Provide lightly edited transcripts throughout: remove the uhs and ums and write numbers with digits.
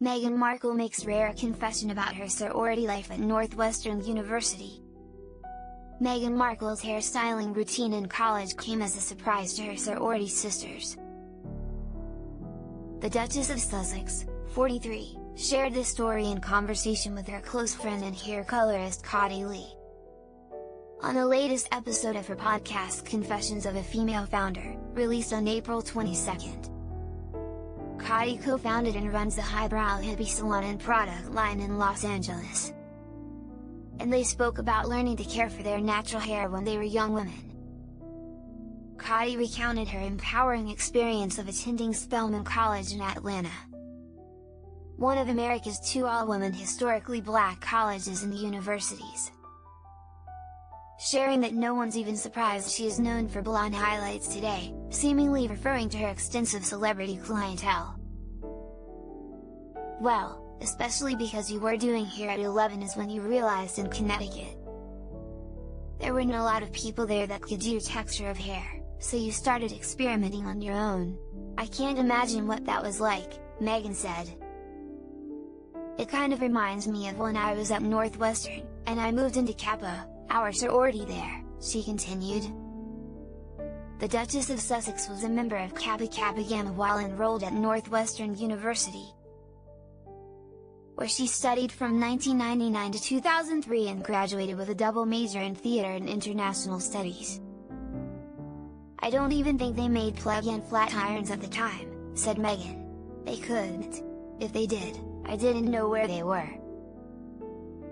Meghan Markle makes rare confession about her sorority life at Northwestern University. Meghan Markle's hairstyling routine in college came as a surprise to her sorority sisters. The Duchess of Sussex, 43, shared this story in conversation with her close friend and hair colorist Cotty Lee. On the latest episode of her podcast Confessions of a Female Founder, released on April 22. Cotty co-founded and runs the highbrow hippie salon and product line in Los Angeles. And they spoke about learning to care for their natural hair when they were young women. Cotty recounted her empowering experience of attending Spelman College in Atlanta, one of America's two all-women historically black colleges and universities. Sharing that no one's even surprised she is known for blonde highlights today, seemingly referring to her extensive celebrity clientele. Well, especially because you were doing hair at 11 is when you realized in Connecticut there weren't a lot of people there that could do your texture of hair, so you started experimenting on your own. I can't imagine what that was like, Meghan said. It kind of reminds me of when I was at Northwestern, and I moved into Kappa, our sorority there, she continued. The Duchess of Sussex was a member of Kappa Kappa Gamma while enrolled at Northwestern University, where she studied from 1999 to 2003 and graduated with a double major in theater and international studies. I don't even think they made plug-in flat irons at the time, said Meghan. They couldn't. If they did, I didn't know where they were.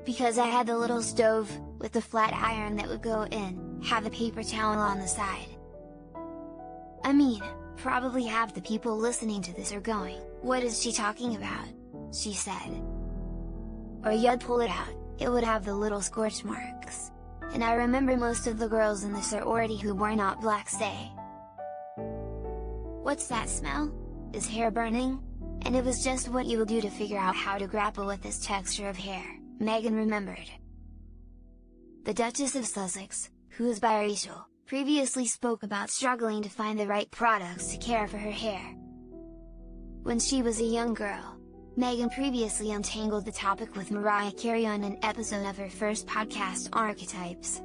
Because I had the little stove, with the flat iron that would go in, have a paper towel on the side. I mean, probably half the people listening to this are going, "What is she talking about?" she said. Or you'd pull it out, it would have the little scorch marks. And I remember most of the girls in the sorority who were not black say, "What's that smell? Is hair burning?" And it was just what you would do to figure out how to grapple with this texture of hair, Meghan remembered. The Duchess of Sussex, who is biracial, previously spoke about struggling to find the right products to care for her hair. When she was a young girl, Meghan previously untangled the topic with Mariah Carey on an episode of her first podcast Archetypes,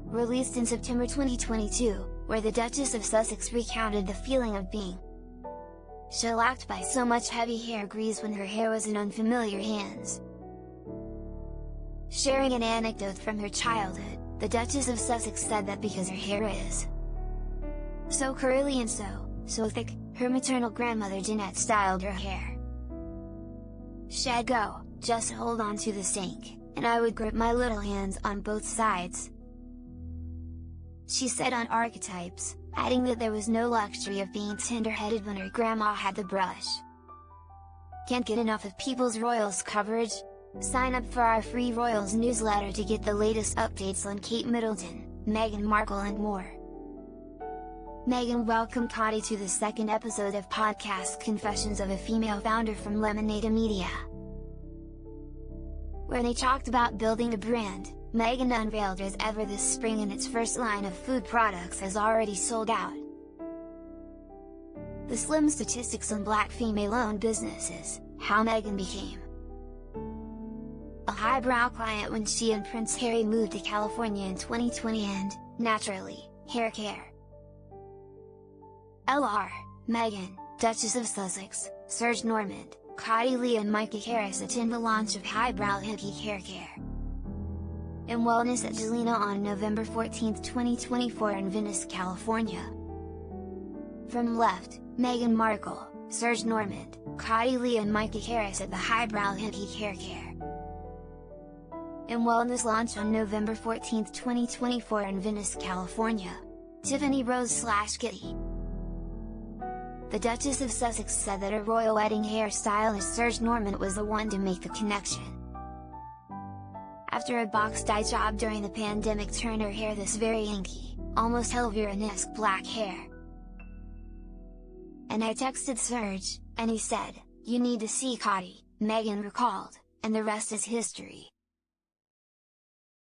released in September 2022, where the Duchess of Sussex recounted the feeling of being shellacked by so much heavy hair grease when her hair was in unfamiliar hands. Sharing an anecdote from her childhood, the Duchess of Sussex said that because her hair is so curly and so thick, her maternal grandmother Jeanette styled her hair. "She'd go, 'Just hold on to the sink,' and I would grip my little hands on both sides," she said on Archetypes, adding that there was no luxury of being tender-headed when her grandma had the brush. Can't get enough of People's Royals coverage? Sign up for our free Royals newsletter to get the latest updates on Kate Middleton, Meghan Markle and more. Meghan welcomed Cotty to the second episode of podcast Confessions of a Female Founder from Lemonade Media, where they talked about building a brand. Meghan unveiled as ever this spring, and its first line of food products has already sold out. The slim statistics on black female-owned businesses, how Meghan became a highbrow client when she and Prince Harry moved to California in 2020 and, naturally, hair care. Lr. Meghan, Duchess of Sussex, Serge Normand, Cotty Lee and Micah Harris attend the launch of highbrow hippie hair care and wellness at Jelena on November 14, 2024 in Venice, California. From left, Meghan Markle, Serge Normand, Cotty Lee and Micah Harris at the highbrow hippie hair care and wellness launch on November 14, 2024 in Venice, California. Tiffany Rose/Kitty. The Duchess of Sussex said that her royal wedding hairstylist Serge Normand was the one to make the connection. After a box dye job during the pandemic turned her hair this very inky, almost Elvira-esque black hair. "And I texted Serge, and he said, 'You need to see Cotty,'" Meghan recalled, "and the rest is history."